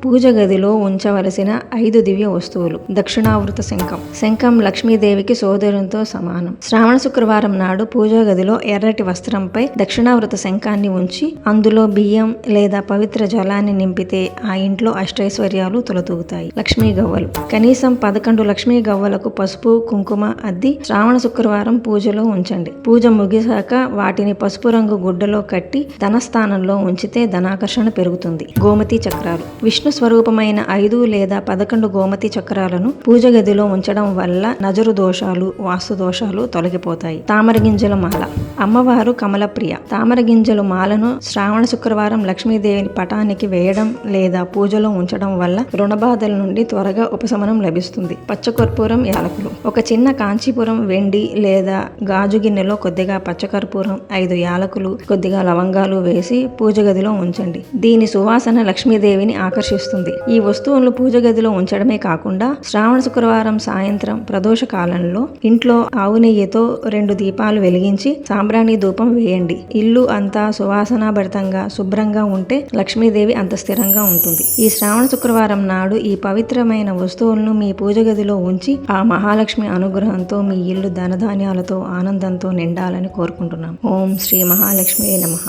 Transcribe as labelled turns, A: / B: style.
A: పూజ గదిలో ఉంచవలసిన 5 దివ్య వస్తువులు. దక్షిణావృత శంఖం. శంఖం లక్ష్మీదేవికి సోదరునితో సమానం. శ్రావణ శుక్రవారం నాడు పూజా గదిలో ఎర్రటి వస్త్రంపై దక్షిణావృత శంఖాన్ని ఉంచి అందులో బియ్యం లేదా పవిత్ర జలాన్ని నింపితే ఆ ఇంట్లో అష్టైశ్వర్యాలు తొలతూగుతాయి. లక్ష్మీ గవ్వలు. కనీసం 11 లక్ష్మీ గవ్వలకు పసుపు కుంకుమ అద్ది శ్రావణ శుక్రవారం పూజలో ఉంచండి. పూజ ముగిశాక వాటిని పసుపు రంగు గుడ్డలో కట్టి ధనస్థానంలో ఉంచితే ధనాకర్షణ పెరుగుతుంది. గోమతి చక్రాలు. విష్ణు స్వరూపమైన 5 లేదా 11 గోమతి చక్రాలను పూజ గదిలో ఉంచడం వల్ల నజరు దోషాలు, వాస్తు దోషాలు తొలగిపోతాయి. తామర గింజల మాల. అమ్మవారు కమలప్రియ. తామర గింజల మాలను శ్రావణ శుక్రవారం లక్ష్మీదేవి పటానికి వేయడం లేదా పూజలో ఉంచడం వల్ల రుణబాధల నుండి త్వరగా ఉపశమనం లభిస్తుంది. పచ్చకర్పూరం, యాలకులు. ఒక చిన్న కాంచీపురం వెండి లేదా గాజు గిన్నెలో కొద్దిగా పచ్చకర్పూరం, 5 యాలకులు, కొద్దిగా లవంగాలు వేసి పూజ గదిలో ఉంచండి. దీని సువాసన లక్ష్మీదేవిని ఆకర్షిస్తుంది. ఈ వస్తువులను పూజ గదిలో ఉంచడమే కాకుండా శ్రావణ శుక్రవారం సాయంత్రం ప్రదోష కాలంలో ఇంట్లో ఆవు నెయ్యితో 2 దీపాలు వెలిగించి సాంబ్రాణి ధూపం వేయండి. ఇల్లు అంతా సువాసనాభరితంగా శుభ్రంగా ఉంటే లక్ష్మీదేవి అంత స్థిరంగా ఉంటుంది. ఈ శ్రావణ శుక్రవారం నాడు ఈ పవిత్రమైన వస్తువులను మీ పూజ గదిలో ఉంచి ఆ మహాలక్ష్మి అనుగ్రహంతో మీ ఇల్లు ధనధాన్యాలతో ఆనందంతో నిండాలని కోరుకుంటున్నాం. ఓం శ్రీ మహాలక్ష్మి నమః.